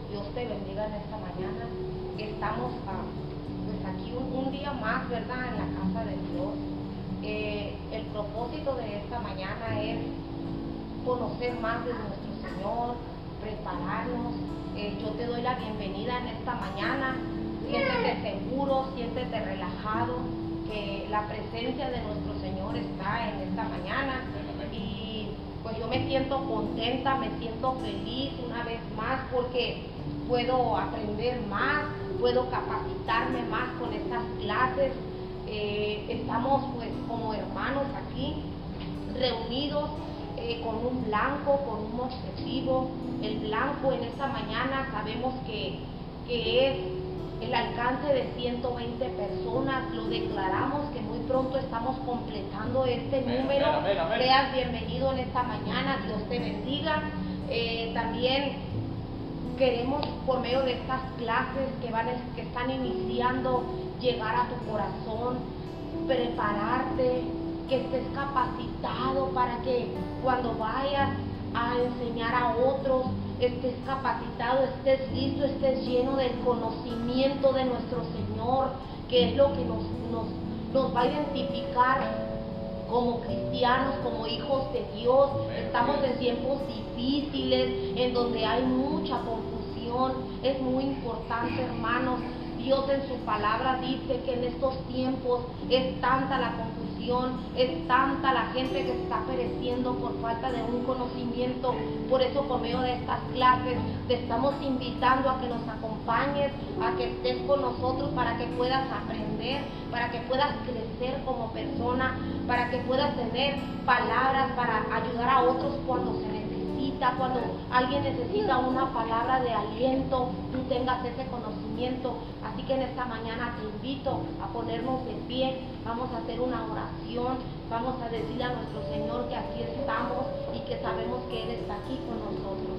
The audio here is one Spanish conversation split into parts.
Dios te bendiga en esta mañana. Estamos pues aquí un día más, ¿verdad?, en la casa de Dios. El propósito de esta mañana es conocer más de nuestro Señor, prepararnos. Yo te doy la bienvenida en esta mañana. Siéntete seguro, siéntete relajado, que la presencia de nuestro Señor está en esta mañana. Y pues yo me siento contenta, me siento feliz una vez más porque puedo aprender más, puedo capacitarme más con estas clases. Estamos pues como hermanos aquí reunidos con un blanco, con un objetivo. El blanco en esta mañana sabemos que es el alcance de 120 personas. Lo declaramos que muy pronto estamos completando este número. Amén. Seas bienvenido en esta mañana, Dios te bendiga. También queremos, por medio de estas clases que están iniciando, llegar a tu corazón, prepararte, que estés capacitado para que cuando vayas a enseñar a otros, estés capacitado, estés listo, estés lleno del conocimiento de nuestro Señor, que es lo que nos va a identificar como cristianos, como hijos de Dios. Estamos en tiempos difíciles, en donde hay mucha confusión. Es muy importante, hermanos. Dios en su palabra dice que en estos tiempos es tanta la confusión, es tanta la gente que está pereciendo por falta de un conocimiento. Por eso, por medio de estas clases, te estamos invitando a que nos acompañes, a que estés con nosotros para que puedas aprender, para que puedas crecer como persona, para que puedas tener palabras para ayudar a otros cuando se necesita. Cuando alguien necesita una palabra de aliento, tú tengas ese conocimiento. Así que en esta mañana te invito a ponernos de pie. Vamos a hacer una oración, vamos a decirle a nuestro Señor que aquí estamos y que sabemos que Él está aquí con nosotros.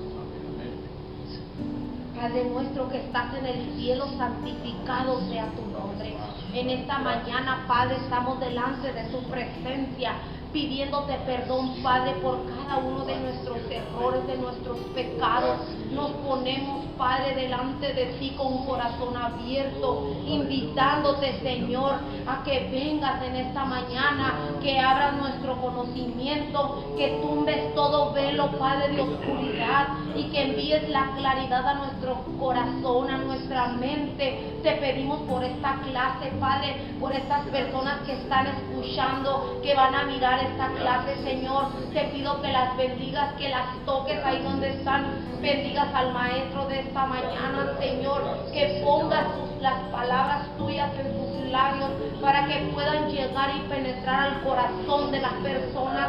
Padre nuestro que estás en el cielo, santificado sea tu nombre. En esta mañana, Padre, estamos delante de tu presencia, pidiéndote perdón, Padre, por cada uno de nuestros errores, de nuestros pecados. Nos ponemos, Padre, delante de ti con un corazón abierto, invitándote, Señor, a que vengas en esta mañana, que abras nuestro conocimiento, que tumbes todo velo, Padre, de oscuridad, y que envíes la claridad a nuestro corazón, a nuestra mente. Te pedimos por esta clase, Padre, por estas personas que están escuchando, que van a mirar esta clase, Señor. Te pido que las bendigas, que las toques ahí donde están. Bendigas al maestro de esta mañana, Señor, que pongas las palabras tuyas en sus labios para que puedan llegar y penetrar al corazón de las personas,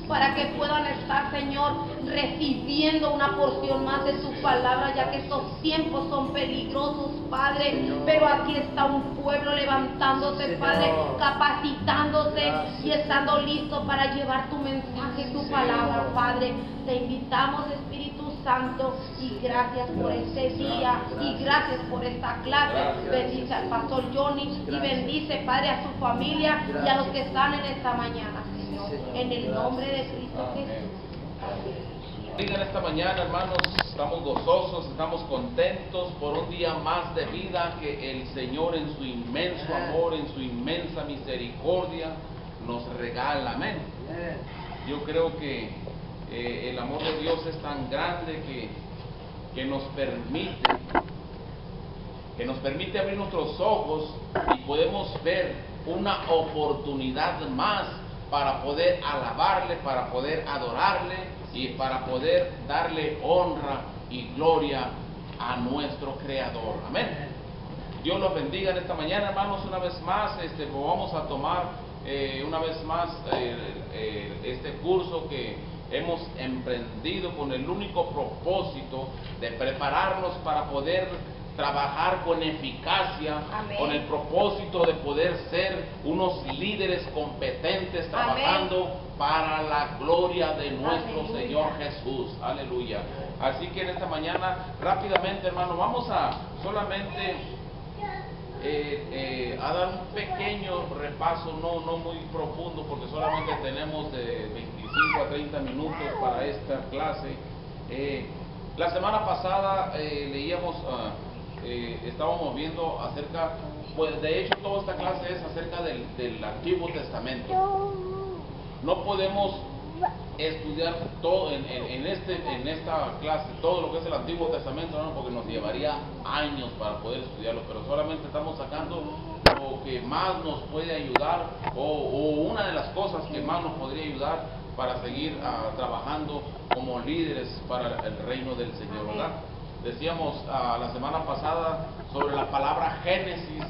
para que puedan estar, Señor, recibiendo una porción más de tu palabra, ya que estos tiempos son peligrosos, Padre. Pero aquí está un pueblo levantándose, Padre, capacitándose y estando listo para llevar tu mensaje, tu palabra, Padre. Te invitamos, Espíritu Santo, y gracias por este día y gracias por esta clase. Bendice al pastor Johnny y bendice, Padre, a su familia y a los que están en esta mañana, Señor, en el nombre de Cristo Jesús. Digan esta mañana, hermanos, estamos gozosos, estamos contentos por un día más de vida que el Señor en su inmenso amor, en su inmensa misericordia nos regala. Amén. Yo creo que el amor de Dios es tan grande que nos permite abrir nuestros ojos y podemos ver una oportunidad más para poder alabarle, para poder adorarle y para poder darle honra y gloria a nuestro Creador. Amén. Dios los bendiga en esta mañana, hermanos. Una vez más, vamos a tomar una vez más este curso que hemos emprendido con el único propósito de prepararnos para poder trabajar con eficacia. Amén. Con el propósito de poder ser unos líderes competentes trabajando. Amén. Para la gloria de nuestro Aleluya. Señor Jesús. Aleluya. Así que en esta mañana, rápidamente, hermano, vamos a solamente a dar un pequeño repaso, no muy profundo, porque solamente tenemos de 25 a 30 minutos para esta clase. La semana pasada leíamos, estábamos viendo acerca, pues de hecho toda esta clase es acerca del Antiguo Testamento. No podemos estudiar todo en esta clase, todo lo que es el Antiguo Testamento, ¿no? Porque nos llevaría años para poder estudiarlo, pero solamente estamos sacando lo que más nos puede ayudar, o una de las cosas que más nos podría ayudar para seguir trabajando como líderes para el reino del Señor, ¿verdad? Decíamos la semana pasada sobre la palabra Génesis,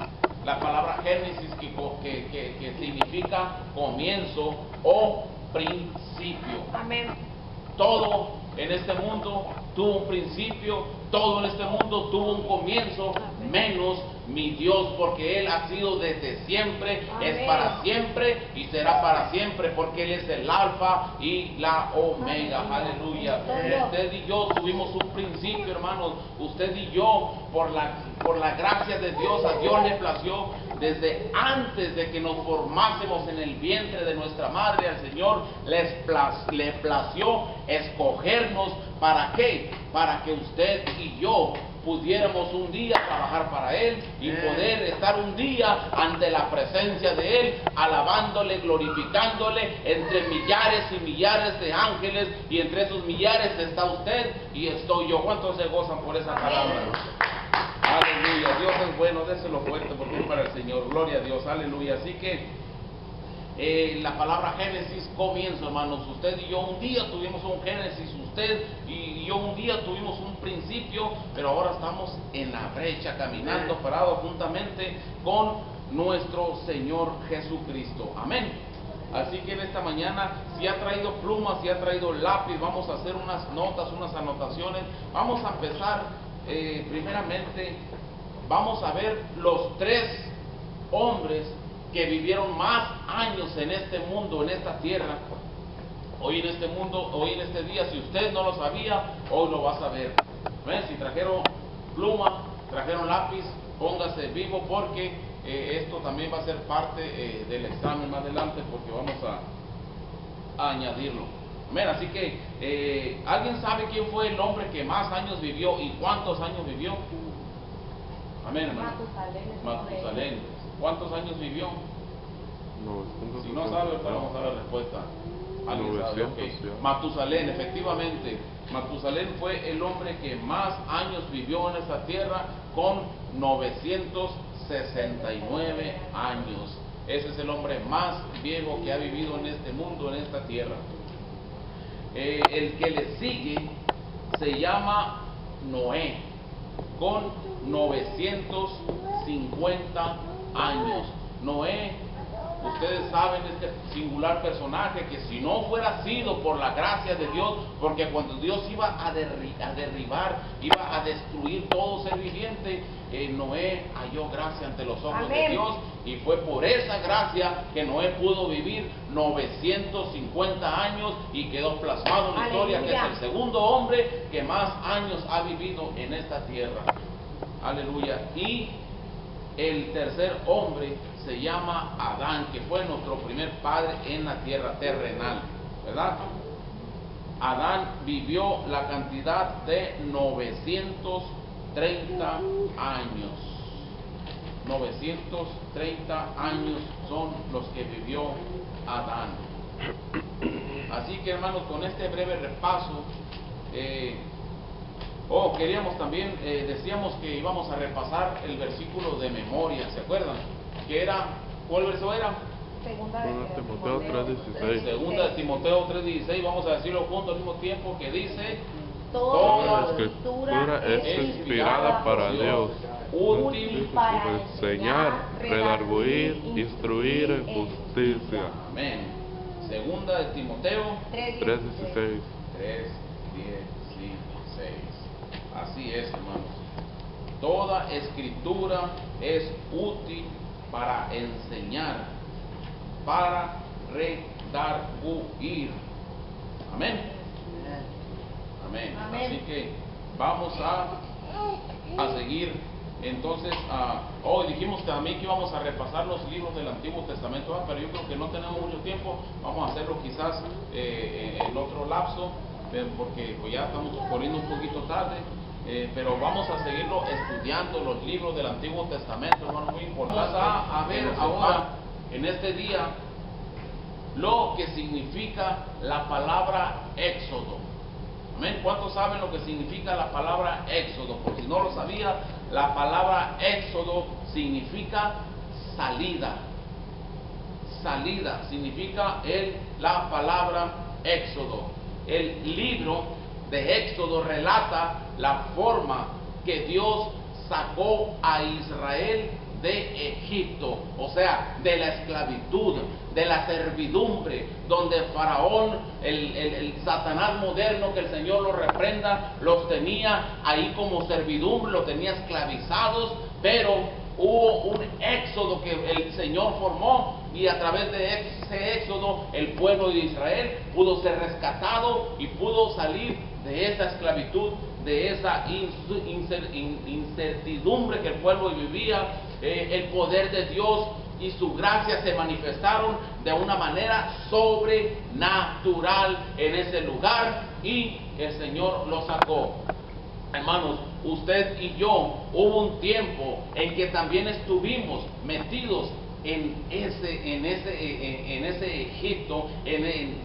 que significa comienzo o principio. Amén. Todo en este mundo tuvo un principio, todo en este mundo tuvo un comienzo, menos mi Dios, porque Él ha sido desde siempre, Amén. es para siempre y será para siempre, porque Él es el alfa y la omega. Aleluya. Usted y yo tuvimos un principio, hermanos. Usted y yo, por la gracia de Dios, a Dios le plació desde antes de que nos formásemos en el vientre de nuestra madre, al Señor le plació escogernos. ¿Para qué? Para que usted y yo pudiéramos un día trabajar para Él y poder estar un día ante la presencia de Él, alabándole, glorificándole entre millares y millares de ángeles, y entre esos millares está usted y estoy yo. ¿Cuántos se gozan por esa palabra? Aleluya, Dios es bueno, déselo fuerte porque es para el Señor, gloria a Dios, aleluya. Así que la palabra Génesis, comienzo, hermanos. Usted y yo un día tuvimos un Génesis, usted y yo un día tuvimos un principio, pero ahora estamos en la brecha, caminando, parados juntamente con nuestro Señor Jesucristo. Amén. Así que en esta mañana, si ha traído plumas, si ha traído lápiz, vamos a hacer unas notas, unas anotaciones. Vamos a empezar, primeramente, vamos a ver los 3 hombres que vivieron más años en este mundo, en esta tierra. Hoy en este mundo, hoy en este día, si usted no lo sabía, hoy lo va a saber. ¿Ven? Si trajeron pluma, trajeron lápiz, póngase vivo, porque esto también va a ser parte del examen más adelante, porque vamos a añadirlo. Amén. Así que, ¿alguien sabe quién fue el hombre que más años vivió y cuántos años vivió? Amén, hermano. Matusalén. ¿Cuántos años vivió? 960. Si no sabe, ahorita vamos a dar la respuesta. ¿Alguien sabe? 900, Okay. sí. Matusalén, efectivamente. Matusalén fue el hombre que más años vivió en esta tierra, con 969 años. Ese es el hombre más viejo que ha vivido en este mundo, en esta tierra. El que le sigue se llama Noé, con 950 años. Noé, ustedes saben, este singular personaje, que si no fuera sido por la gracia de Dios, porque cuando Dios iba a derribar, iba a destruir todo ser viviente, Noé halló gracia ante los ojos de Dios, y fue por esa gracia que Noé pudo vivir 950 años y quedó plasmado en la historia, que es el segundo hombre que más años ha vivido en esta tierra. Aleluya. Y el tercer hombre se llama Adán, que fue nuestro primer padre en la tierra terrenal, ¿verdad? Adán vivió la cantidad de 930 años. 930 años son los que vivió Adán. Así que, hermanos, con este breve repaso, queríamos también, decíamos que íbamos a repasar el versículo de memoria, ¿se acuerdan? Que era, ¿cuál verso era? Segunda de Timoteo 3:16. Segunda de Timoteo 3:16, vamos a decirlo juntos al mismo tiempo, que dice: Toda La la escritura es inspirada para Dios, útil para enseñar, redarguir, instruir en justicia. Amén. Segunda de Timoteo 3:16. 3:16. Así es, hermanos. Toda escritura es útil para enseñar, para redarguir. Amén. Amén. Amén. Así que vamos a seguir. Entonces, hoy dijimos también que íbamos a repasar los libros del Antiguo Testamento, pero yo creo que no tenemos mucho tiempo. Vamos a hacerlo quizás en otro lapso. porque pues, ya estamos corriendo un poquito tarde, pero vamos a seguirlo estudiando los libros del Antiguo Testamento, hermano, muy importante. Vamos a ver ahora, en este día, lo que significa la palabra éxodo. Amén. ¿Cuántos saben lo que significa la palabra éxodo? Por si no lo sabía, la palabra éxodo significa salida. Salida significa la palabra éxodo. El libro de Éxodo relata la forma que Dios sacó a Israel de Egipto, o sea, de la esclavitud, de la servidumbre, donde Faraón, el Satanás moderno, que el Señor lo reprenda, los tenía ahí como servidumbre, los tenía esclavizados, pero hubo un éxodo que el Señor formó, y a través de ese éxodo el pueblo de Israel pudo ser rescatado y pudo salir de esa esclavitud, de esa incertidumbre que el pueblo vivía. El poder de Dios y su gracia se manifestaron de una manera sobrenatural en ese lugar, y el Señor lo sacó. Hermanos, usted y yo, hubo un tiempo en que también estuvimos metidos en ese Egipto,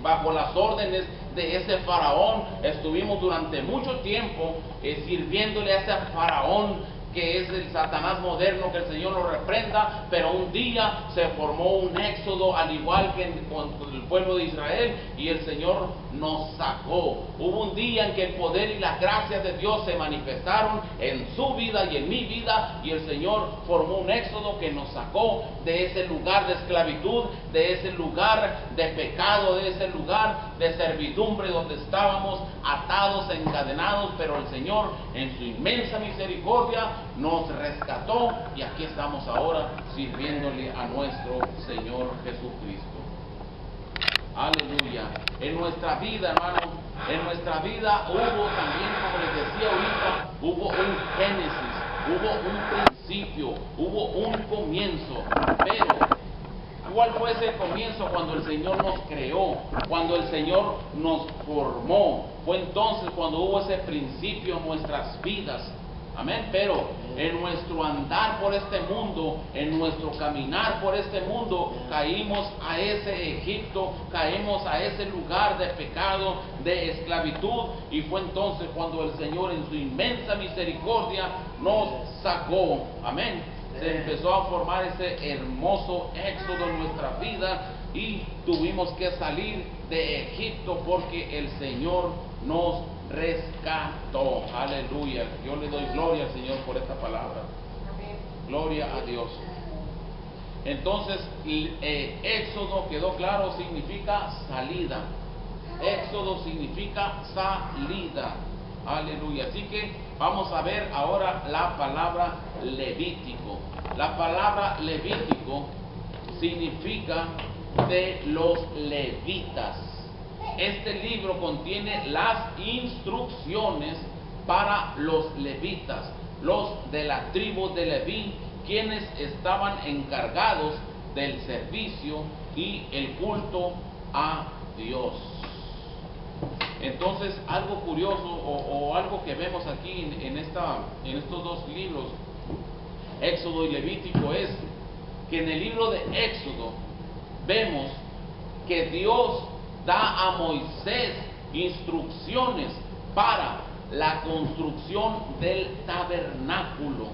bajo las órdenes de ese faraón. Estuvimos durante mucho tiempo sirviéndole a ese faraón, que es el Satanás moderno, que el Señor lo reprenda, pero un día se formó un éxodo, al igual que con el pueblo de Israel, y el Señor nos sacó. Hubo un día en que el poder y las gracias de Dios se manifestaron en su vida y en mi vida, y el Señor formó un éxodo que nos sacó de ese lugar de esclavitud, de ese lugar de pecado, de ese lugar de servidumbre donde estábamos atados, encadenados, pero el Señor en su inmensa misericordia nos rescató, y aquí estamos ahora sirviéndole a nuestro Señor Jesucristo. Aleluya. En nuestra vida, hermano, en nuestra vida hubo también, como les decía ahorita, hubo un génesis, hubo un principio, hubo un comienzo. Pero ¿cuál fue ese comienzo? Cuando el Señor nos creó, cuando el Señor nos formó. Fue entonces cuando hubo ese principio en nuestras vidas. Amén. Pero en nuestro andar por este mundo, en nuestro caminar por este mundo, caímos a ese Egipto, caímos a ese lugar de pecado, de esclavitud, y fue entonces cuando el Señor en su inmensa misericordia nos sacó. Amén. Se empezó a formar ese hermoso éxodo en nuestra vida, y tuvimos que salir de Egipto porque el Señor nos rescató. Aleluya. Yo le doy gloria al Señor por esta palabra. Gloria a Dios. Entonces, éxodo, quedó claro, significa salida. Éxodo significa salida. Aleluya. Así que vamos a ver ahora la palabra Levítico. La palabra Levítico significa de los levitas. Este libro contiene las instrucciones para los levitas, los de la tribu de Leví, quienes estaban encargados del servicio y el culto a Dios. Entonces, algo curioso o algo que vemos aquí en estos dos libros, Éxodo y Levítico, es que en el libro de Éxodo vemos que Dios da a Moisés instrucciones para la construcción del tabernáculo.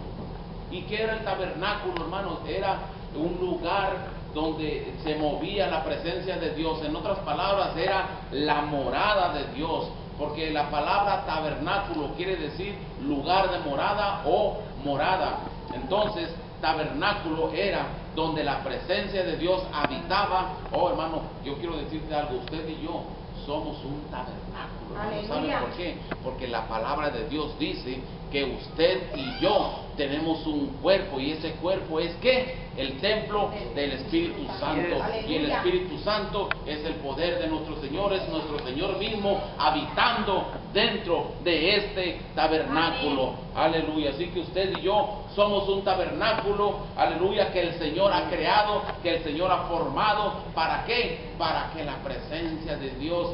¿Y qué era el tabernáculo, hermanos? Era un lugar donde se movía la presencia de Dios. En otras palabras, era la morada de Dios, porque la palabra tabernáculo quiere decir lugar de morada o morada. Entonces, tabernáculo era donde la presencia de Dios habitaba. Oh, hermano, yo quiero decirte algo, usted y yo somos un tabernáculo. ¿Sabe por qué? Porque la palabra de Dios dice que usted y yo tenemos un cuerpo, y ese cuerpo es ¿qué? El templo del Espíritu Santo. Y el Espíritu Santo es el poder de nuestro Señor, es nuestro Señor mismo habitando dentro de este tabernáculo. Aleluya. Así que usted y yo somos un tabernáculo, aleluya, que el Señor ha creado, que el Señor ha formado. ¿Para qué? Para que la presencia de Dios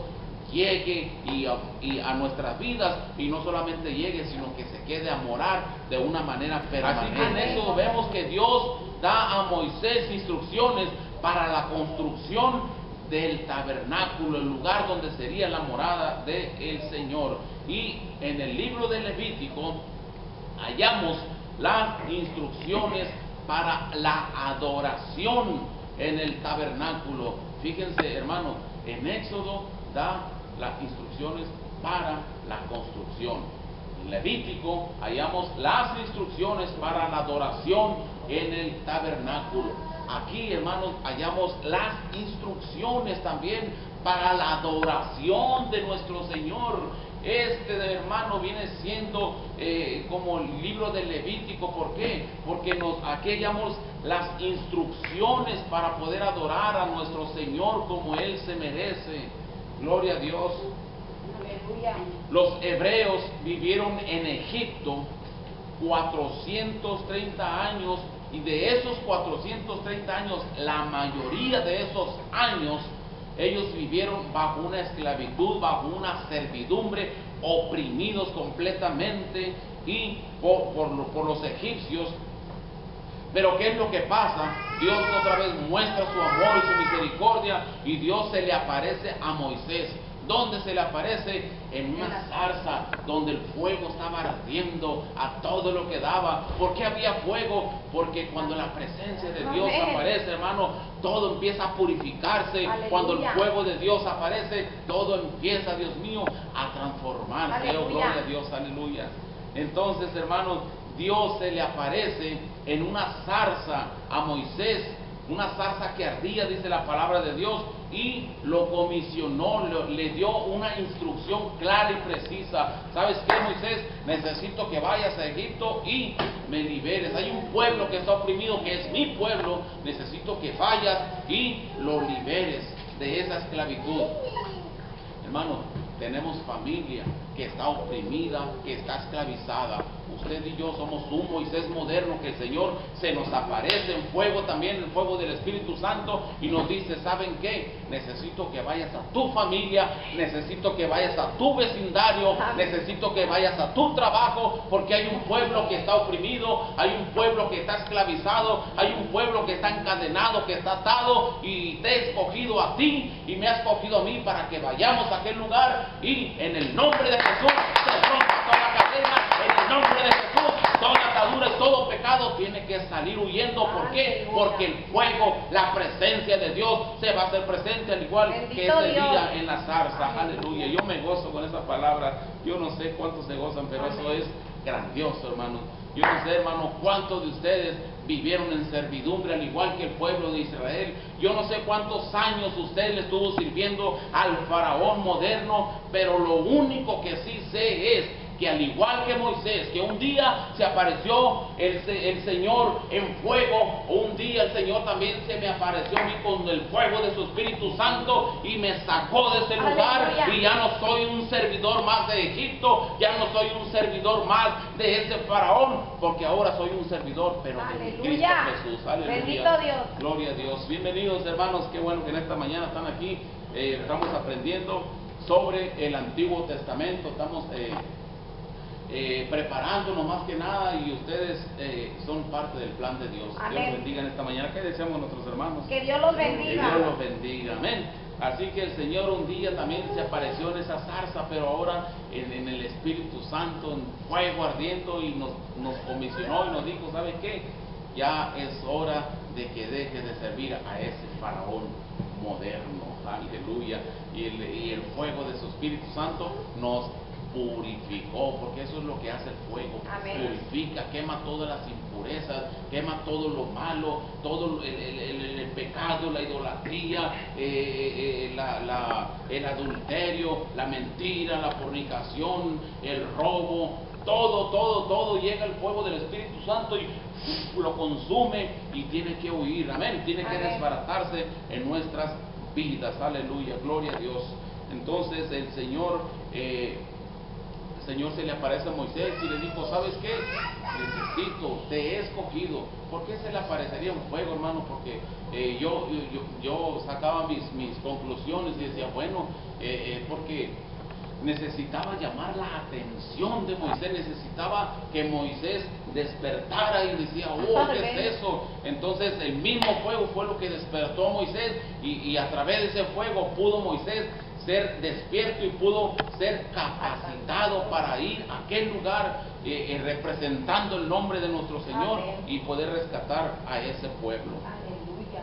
llegue y a nuestras vidas, y no solamente llegue, sino que se quede a morar de una manera permanente. Así que en eso vemos que Dios da a Moisés instrucciones para la construcción del tabernáculo, el lugar donde sería la morada del Señor. Y en el libro de Levítico hallamos las instrucciones para la adoración en el tabernáculo. Fíjense, hermanos, en Éxodo da las instrucciones para la construcción. En Levítico hallamos las instrucciones para la adoración en el tabernáculo. Aquí, hermanos, hallamos las instrucciones también para la adoración de nuestro Señor. Hermano, viene siendo como el libro de Levítico. ¿Por qué? Porque aquí hallamos las instrucciones para poder adorar a nuestro Señor como Él se merece. Gloria a Dios. Aleluya. Los hebreos vivieron en Egipto 430 años, y de esos 430 años, la mayoría de esos años, ellos vivieron bajo una esclavitud, bajo una servidumbre, oprimidos completamente y por los egipcios. Pero ¿qué es lo que pasa? Dios otra vez muestra su amor y su misericordia, y Dios se le aparece a Moisés. ¿Dónde se le aparece? En una zarza donde el fuego estaba ardiendo a todo lo que daba. ¿Por qué había fuego? Porque cuando la presencia de Dios aparece, hermano, todo empieza a purificarse. Aleluya. Cuando el fuego de Dios aparece, todo empieza, Dios mío, a transformarse. Oh, gloria a Dios, aleluya. Entonces, hermanos, Dios se le aparece en una zarza a Moisés, una zarza que ardía, dice la palabra de Dios, y lo comisionó, le dio una instrucción clara y precisa. ¿Sabes qué, Moisés? Necesito que vayas a Egipto y me liberes. Hay un pueblo que está oprimido, que es mi pueblo. Necesito que vayas y lo liberes de esa esclavitud. Hermano, tenemos familia que está oprimida, que está esclavizada. Usted y yo somos un Moisés moderno, que el Señor se nos aparece en fuego también, en fuego del Espíritu Santo, y nos dice: ¿saben qué? Necesito que vayas a tu familia, necesito que vayas a tu vecindario, necesito que vayas a tu trabajo, porque hay un pueblo que está oprimido, hay un pueblo que está esclavizado, hay un pueblo que está encadenado, que está atado, y te he escogido a ti y me has escogido a mí para que vayamos a aquel lugar, y en el nombre de Jesús se rompa toda cadena, en el nombre de Jesús toda atadura y todo pecado tiene que salir huyendo. ¿Por qué? Porque el fuego, la presencia de Dios se va a hacer presente, al igual que ese día en la zarza. Aleluya. Yo me gozo con esa palabra. Yo no sé cuántos se gozan, pero eso es grandioso, hermano. Yo no sé, hermano, cuántos de ustedes vivieron en servidumbre al igual que el pueblo de Israel. Yo no sé cuántos años usted le estuvo sirviendo al faraón moderno, pero lo único que sí sé es que al igual que Moisés, que un día se apareció el Señor en fuego, un día el Señor también se me apareció a mí con el fuego de su Espíritu Santo y me sacó de ese lugar. Aleluya. Y ya no soy un servidor más de Egipto, ya no soy un servidor más de ese faraón, porque ahora soy un servidor, pero de Cristo Jesús. Aleluya. Bendito Dios. Gloria a Dios. Bienvenidos, hermanos, qué bueno que en esta mañana están aquí. Estamos aprendiendo sobre el Antiguo Testamento, estamos preparándonos más que nada, y ustedes son parte del plan de Dios. Amén. Dios los bendiga en esta mañana. ¿Qué deseamos a nuestros hermanos? Que Dios los bendiga. Que Dios los bendiga. Amén. Así que el Señor un día también se apareció en esa zarza, pero ahora en el Espíritu Santo, en fuego ardiendo, y nos comisionó y nos dijo: ¿sabes qué? Ya es hora de que dejes de servir a ese faraón moderno. Aleluya. Y el fuego de su Espíritu Santo nos purificó, porque eso es lo que hace el fuego. Amén. Purifica, quema todas las impurezas, quema todo lo malo, todo el pecado, la idolatría, el adulterio, la mentira, la fornicación, el robo, todo llega el fuego del Espíritu Santo y lo consume y tiene que huir. Amén. Tiene que desbaratarse en nuestras vidas. Aleluya, gloria a Dios. Entonces el Señor se le aparece a Moisés y le dijo: ¿sabes qué? necesito, te he escogido. ¿Por qué se le aparecería un fuego, hermano? Porque yo sacaba mis conclusiones y decía, bueno, porque necesitaba llamar la atención de Moisés, necesitaba que Moisés despertara y decía, oh, ¿qué es eso? Entonces el mismo fuego fue lo que despertó a Moisés y a través de ese fuego pudo Moisés ser despierto y pudo ser capacitado para ir a aquel lugar representando el nombre de nuestro Señor. Amén. Y poder rescatar a ese pueblo. Aleluya.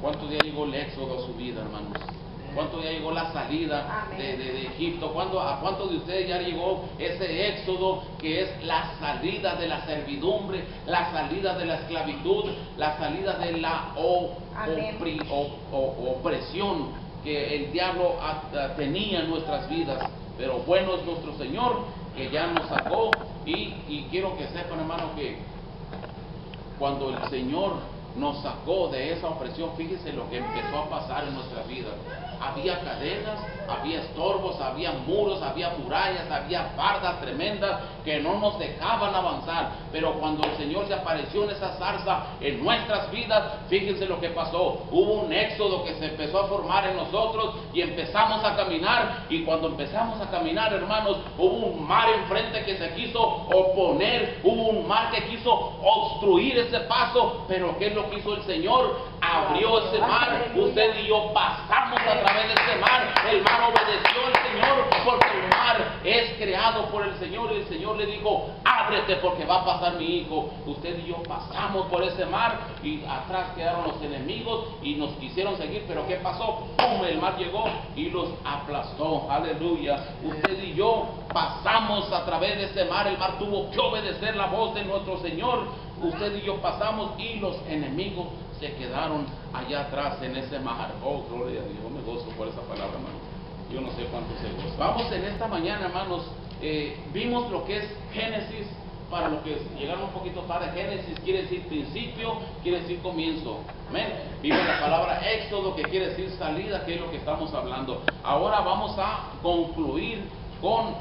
¿Cuántos días llegó el éxodo a su vida, hermanos? ¿Cuánto ya llegó la salida de Egipto? ¿A cuántos de ustedes ya llegó ese éxodo que es la salida de la servidumbre, la salida de la esclavitud, la salida de la opresión que el diablo tenía en nuestras vidas? Pero bueno es nuestro Señor que ya nos sacó y quiero que sepan, hermano, que cuando el Señor nos sacó de esa opresión, fíjese lo que empezó a pasar en nuestra vida. Había cadenas, había estorbos, había muros, había murallas, había bardas tremendas que no nos dejaban avanzar. Pero cuando el Señor se apareció en esa zarza en nuestras vidas, fíjense lo que pasó. Hubo un éxodo que se empezó a formar en nosotros y empezamos a caminar. Y cuando empezamos a caminar, hermanos, hubo un mar enfrente que se quiso oponer, hubo un mar que quiso obstruir ese paso. Pero ¿qué es lo que hizo el Señor? Abrió ese mar, usted y yo pasamos a través de ese mar. El mar obedeció al Señor porque el mar es creado por el Señor y el Señor le dijo, ábrete porque va a pasar mi hijo. Usted y yo pasamos por ese mar y atrás quedaron los enemigos y nos quisieron seguir, pero ¿qué pasó? ¡Pum! El mar llegó y los aplastó. Aleluya. Usted y yo pasamos a través de ese mar. El mar tuvo que obedecer la voz de nuestro Señor. Usted y yo pasamos y los enemigos se quedaron allá atrás en ese mar. Oh, gloria a Dios, me gozo por esa palabra, hermano. Yo no sé cuántos se gozan. Vamos en esta mañana, hermanos, vimos lo que es Génesis. Para los que llegaron un poquito tarde, Génesis quiere decir principio, quiere decir comienzo. Amén. Vimos la palabra Éxodo, que quiere decir salida, que es lo que estamos hablando. Ahora vamos a concluir con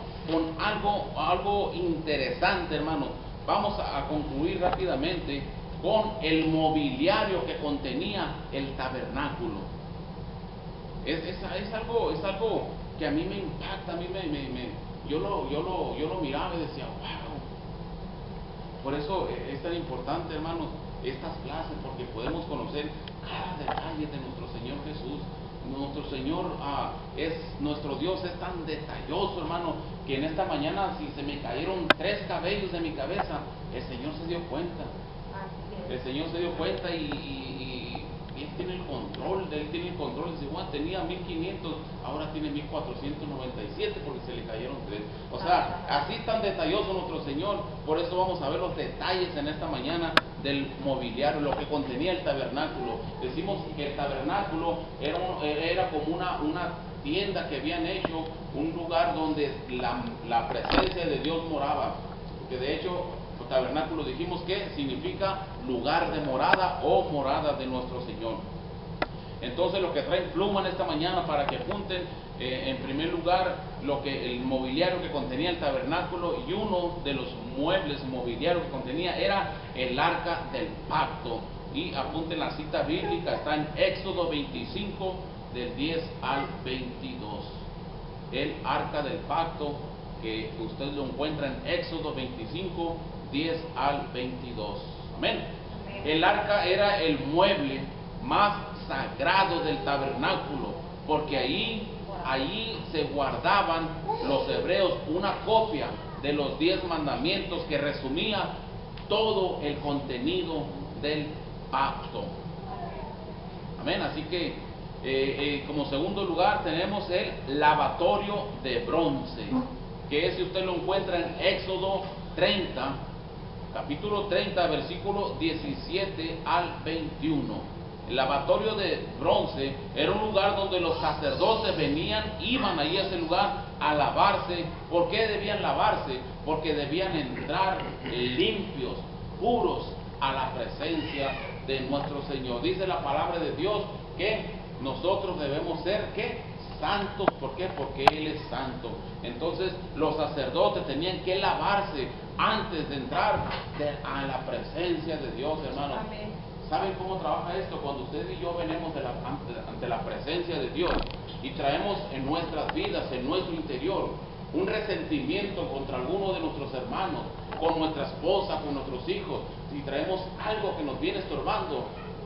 algo interesante, hermanos. Vamos a concluir rápidamente con el mobiliario que contenía el tabernáculo. Es algo que a mí me impacta, a mí yo lo miraba y decía, wow. Por eso es tan importante, hermanos, estas clases, porque podemos conocer cada detalle de nuestro Señor Jesús. Nuestro Señor nuestro Dios es tan detalloso, hermano, que en esta mañana, si se me cayeron 3 cabellos de mi cabeza, el Señor se dio cuenta. El Señor se dio cuenta y Él tiene el control. Dice, bueno, tenía 1500, ahora tiene 1497 porque se le cayeron 3. O sea, así tan detalloso nuestro Señor. Por eso vamos a ver los detalles en esta mañana del mobiliario, lo que contenía el tabernáculo. Decimos que el tabernáculo era como una tienda que habían hecho, un lugar donde la presencia de Dios moraba. Que de hecho, el tabernáculo dijimos que significa lugar de morada o morada de nuestro Señor. Entonces, lo que traen pluma en esta mañana para que apunten, en primer lugar, el mobiliario que contenía el tabernáculo, y uno de los muebles mobiliarios que contenía era el arca del pacto. Y apunten la cita bíblica, está en Éxodo 25, del 10 al 22. El arca del pacto, que usted lo encuentra en Éxodo 25, 10 al 22. Amén. El arca era el mueble más sagrado del tabernáculo, porque allí se guardaban los hebreos una copia de los 10 mandamientos que resumía todo el contenido del pacto. Amén. Así que como segundo lugar tenemos el lavatorio de bronce, que si usted lo encuentra en Éxodo 30, capítulo 30, versículo 17 al 21. El lavatorio de bronce era un lugar donde los sacerdotes iban ahí a ese lugar a lavarse. ¿Por qué debían lavarse? Porque debían entrar limpios, puros a la presencia de nuestro Señor. Dice la palabra de Dios que nosotros debemos ser santos. ¿Por qué? Porque Él es santo. Entonces los sacerdotes tenían que lavarse antes de entrar a la presencia de Dios, hermanos. Amén. ¿Saben cómo trabaja esto? Cuando usted y yo venimos ante la presencia de Dios y traemos en nuestras vidas, en nuestro interior, un resentimiento contra alguno de nuestros hermanos, con nuestra esposa, con nuestros hijos, si traemos algo que nos viene estorbando,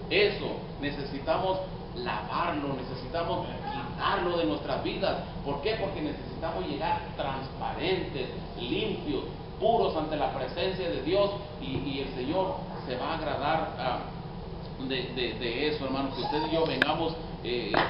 eso necesitamos lavarlo, necesitamos quitarlo de nuestras vidas. ¿Por qué? Porque necesitamos llegar transparentes, limpios, puros ante la presencia de Dios, y el Señor se va a agradar de eso, hermanos, que usted y yo vengamos,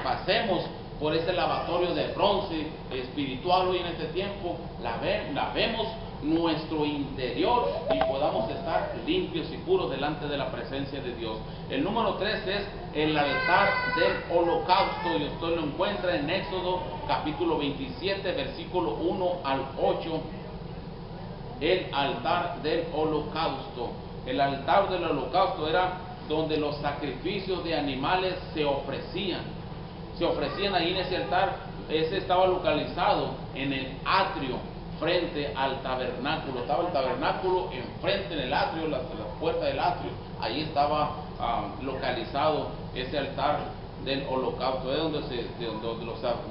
pasemos por ese lavatorio de bronce espiritual hoy en este tiempo, lavemos nuestro interior y podamos estar limpios y puros delante de la presencia de Dios. El número 3 es el altar del holocausto, y usted lo encuentra en Éxodo capítulo 27 versículo 1 al 8. El altar del holocausto. El altar del holocausto era donde los sacrificios de animales se ofrecían ahí en ese altar. Ese estaba localizado en el atrio frente al tabernáculo. Estaba el tabernáculo enfrente en el atrio, la puerta del atrio. Ahí estaba localizado ese altar del holocausto. Es donde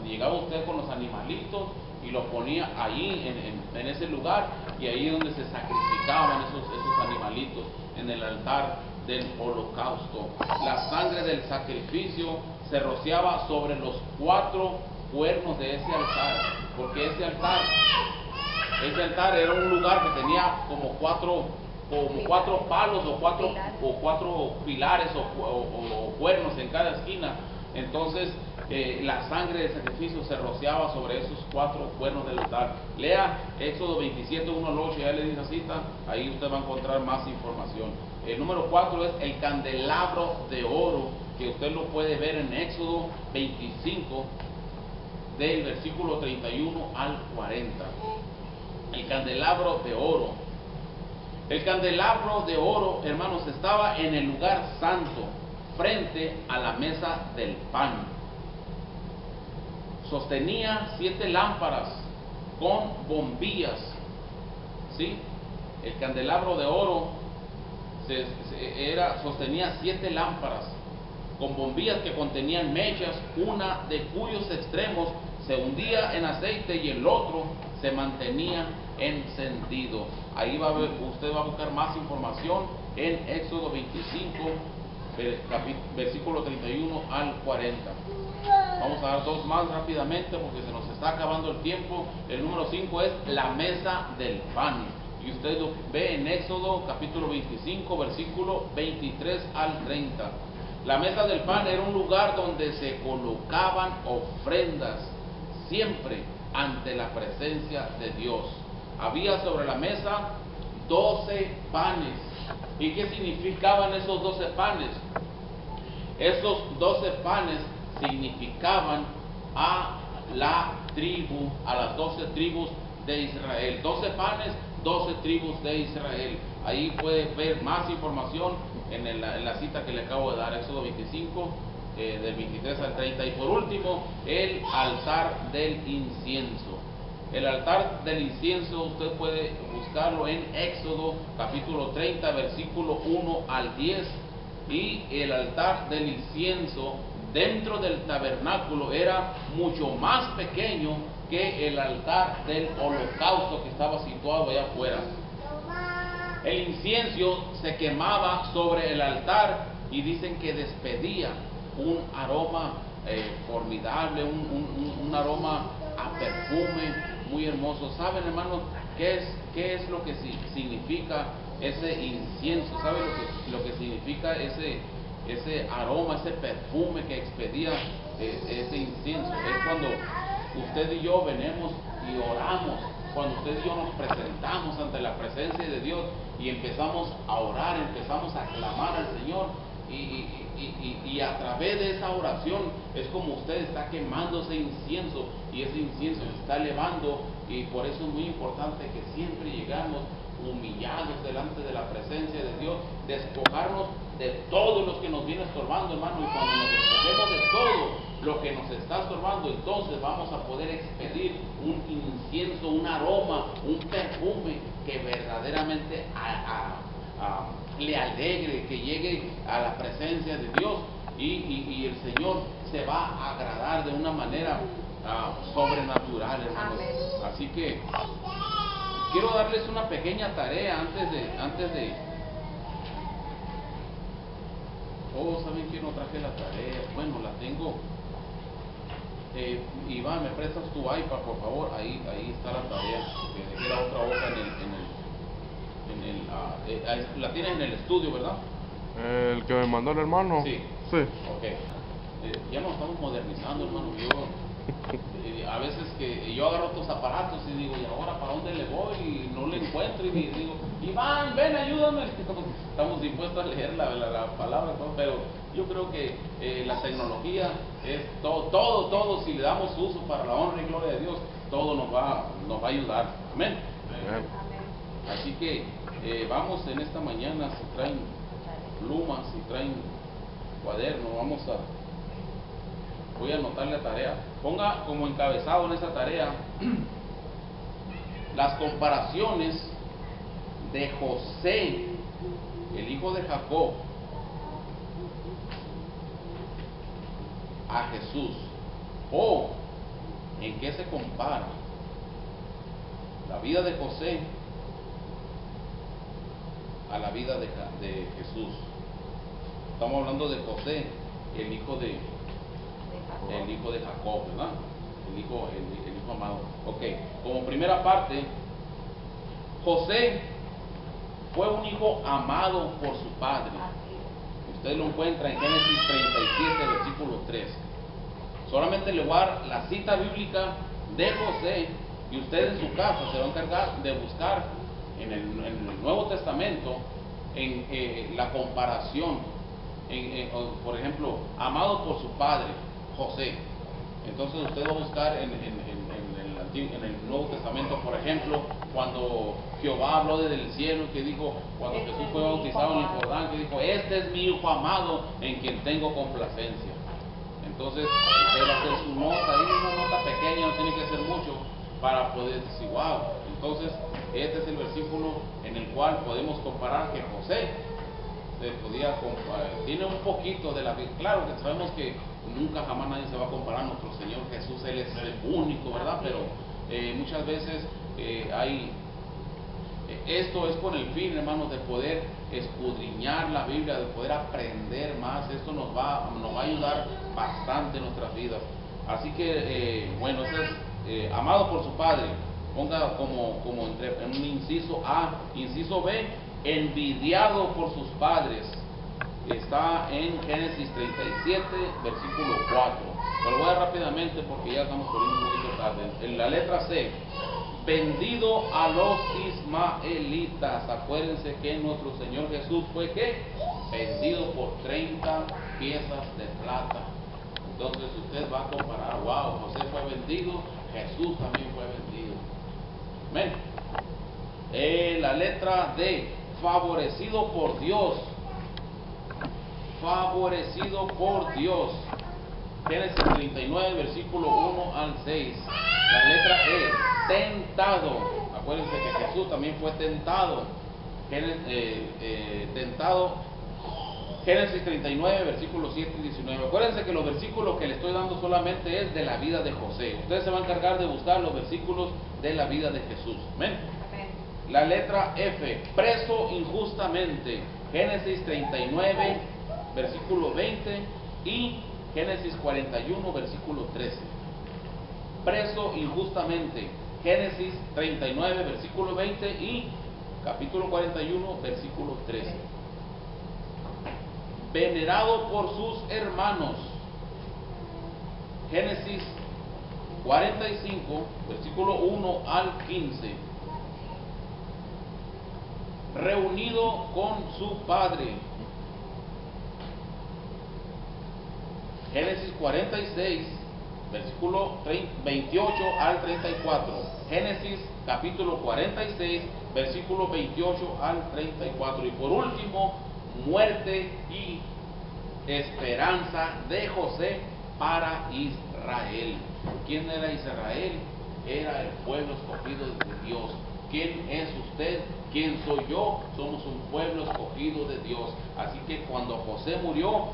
llegaba usted con los animalitos y los ponía ahí en ese lugar, y ahí es donde se sacrificaban esos animalitos, en el altar del holocausto. La sangre del sacrificio se rociaba sobre los 4 cuernos de ese altar, porque ese altar era un lugar que tenía como cuatro palos o cuatro pilares o cuernos en cada esquina. Entonces la sangre del sacrificio se rociaba sobre esos 4 cuernos del altar. Lea Éxodo 27, 1 al 8, ya le di esa cita, ahí usted va a encontrar más información. El número 4 es el candelabro de oro, que usted lo puede ver en Éxodo 25, del versículo 31 al 40. El candelabro de oro. El candelabro de oro, hermanos, estaba en el lugar santo, frente a la mesa del pan. Sostenía 7 lámparas con bombillas. ¿Sí? El candelabro de oro sostenía 7 lámparas con bombillas que contenían mechas, una de cuyos extremos se hundía en aceite y el otro se mantenía encendido. Ahí usted va a buscar más información en Éxodo 25, versículo 31 al 40. Vamos a dar 2 más rápidamente porque se nos está acabando el tiempo. El número 5 es la mesa del pan, y usted lo ve en Éxodo capítulo 25, versículo 23 al 30. La mesa del pan era un lugar donde se colocaban ofrendas, siempre ante la presencia de Dios. Había sobre la mesa 12 panes. ¿Y qué significaban esos 12 panes? Esos 12 panes significaban a las 12 tribus de Israel. 12 panes, 12 tribus de Israel. Ahí puede ver más información en la cita que le acabo de dar, Éxodo 25, del 23 al 30. Y por último, el altar del incienso. El altar del incienso usted puede buscarlo en Éxodo capítulo 30, versículo 1 al 10. Y el altar del incienso dentro del tabernáculo era mucho más pequeño que el altar del holocausto que estaba situado allá afuera. El incienso se quemaba sobre el altar y dicen que despedía un aroma formidable, un aroma a perfume muy hermoso. ¿Saben, hermanos, qué es lo que significa ese incienso? ¿Saben lo que significa ese aroma, ese perfume que expedía ese incienso? Es cuando usted y yo venimos y oramos, cuando usted y yo nos presentamos ante la presencia de Dios y empezamos a orar, empezamos a clamar al Señor, y a través de esa oración es como usted está quemando ese incienso, y ese incienso se está elevando. Y por eso es muy importante que siempre llegamos humillados delante de la presencia de Dios, despojarnos de todo lo que nos viene estorbando, hermano, y cuando nos despojemos de todo lo que nos está estorbando, entonces vamos a poder expedir un incienso, un aroma, un perfume que verdaderamente le alegre, que llegue a la presencia de Dios, y el Señor se va a agradar de una manera sobrenatural, hermanos. Amén. Así que quiero darles una pequeña tarea antes de oh, ¿saben que no traje la tarea? Bueno, la tengo. Iván, ¿me prestas tu iPad, por favor? Ahí está la tarea. Que dejé la otra hoja la tienes en el estudio, ¿verdad? El que me mandó el hermano. Sí. Sí. Ok. Ya nos estamos modernizando, hermano. A veces que yo agarro otros aparatos y digo, ¿y ahora para dónde le voy? Y no le encuentro y digo, Iván, ven, ayúdame. Estamos dispuestos a leer la palabra, ¿no? Pero yo creo que la tecnología es todo, si le damos uso para la honra y gloria de Dios, todo nos va a ayudar. Amén. Amén. Así que vamos en esta mañana, si traen plumas, si traen cuaderno, voy a anotar la tarea. Ponga como encabezado en esa tarea las comparaciones de José, el hijo de Jacob, a Jesús. O en qué se compara la vida de José a la vida de Jesús. Estamos hablando de José, el hijo de Jacob, ¿verdad? El hijo amado. Ok, como primera parte, José fue un hijo amado por su padre. Usted lo encuentra en Génesis 37, versículo 3. Solamente le voy a dar la cita bíblica de José, y usted en su casa se va a encargar de buscar en el Nuevo Testamento en la comparación, por ejemplo, amado por su padre, José. Entonces usted va a buscar en el Nuevo Testamento, por ejemplo, cuando Jehová habló desde el cielo, que dijo, cuando Jesús fue bautizado en el Jordán, que dijo, este es mi hijo amado en quien tengo complacencia. Entonces usted va a hacer su nota ahí, una nota pequeña, no tiene que hacer mucho, para poder decir, wow. Entonces este es el versículo en el cual podemos comparar que José tiene un poquito de la vida. Claro que sabemos que nunca jamás nadie se va a comparar a nuestro Señor Jesús, Él es el único, ¿verdad? Pero muchas veces esto es con el fin, hermanos, de poder escudriñar la Biblia, de poder aprender más. Esto nos va a ayudar bastante en nuestras vidas. Así que, bueno, ese es amado por su padre. Ponga como en un inciso A. Inciso B, envidiado por sus padres. Está en Génesis 37, versículo 4. Pero voy a rápidamente porque ya estamos por un poquito tarde. En la letra C, vendido a los ismaelitas. Acuérdense que nuestro Señor Jesús fue ¿qué? Vendido por 30 piezas de plata. Entonces usted va a comparar, wow, José fue vendido, Jesús también fue vendido. Amén. La letra D, favorecido por Dios. Favorecido por Dios. Génesis 39, versículo 1 al 6. La letra E, tentado. Acuérdense que Jesús también fue tentado. Tentado. Génesis 39, versículos 7 y 19. Acuérdense que los versículos que le estoy dando solamente es de la vida de José. Ustedes se van a encargar de buscar los versículos de la vida de Jesús. Amén. La letra F, preso injustamente. Génesis 39, versículo 20 y Génesis 41, versículo 13. Preso injustamente. Génesis 39, versículo 20 y capítulo 41, versículo 13. Venerado por sus hermanos. Génesis 45, versículo 1 al 15. Reunido con su padre. Génesis 46, versículo 28 al 34. Génesis capítulo 46, versículos 28 al 34. Y por último, muerte y esperanza de José para Israel. ¿Quién era Israel? Era el pueblo escogido de Dios. ¿Quién es usted? ¿Quién soy yo? Somos un pueblo escogido de Dios. Así que cuando José murió,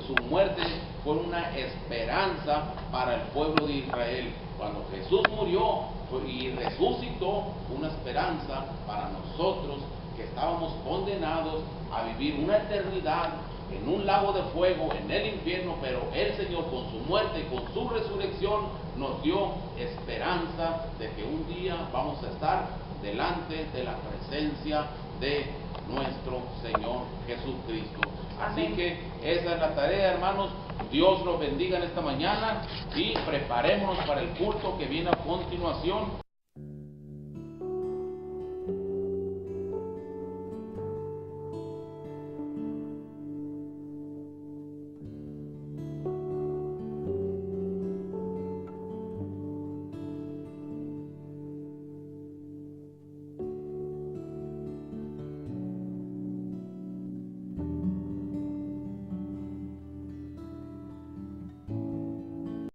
su muerte fue una esperanza para el pueblo de Israel. Cuando Jesús murió y resucitó, una esperanza para nosotros que estábamos condenados a vivir una eternidad en un lago de fuego, en el infierno, pero el Señor con su muerte y con su resurrección nos dio esperanza de que un día vamos a estar delante de la presencia de nuestro Señor Jesucristo. Así Amén. que esa es la tarea, hermanos. Dios los bendiga en esta mañana y preparémonos para el culto que viene a continuación.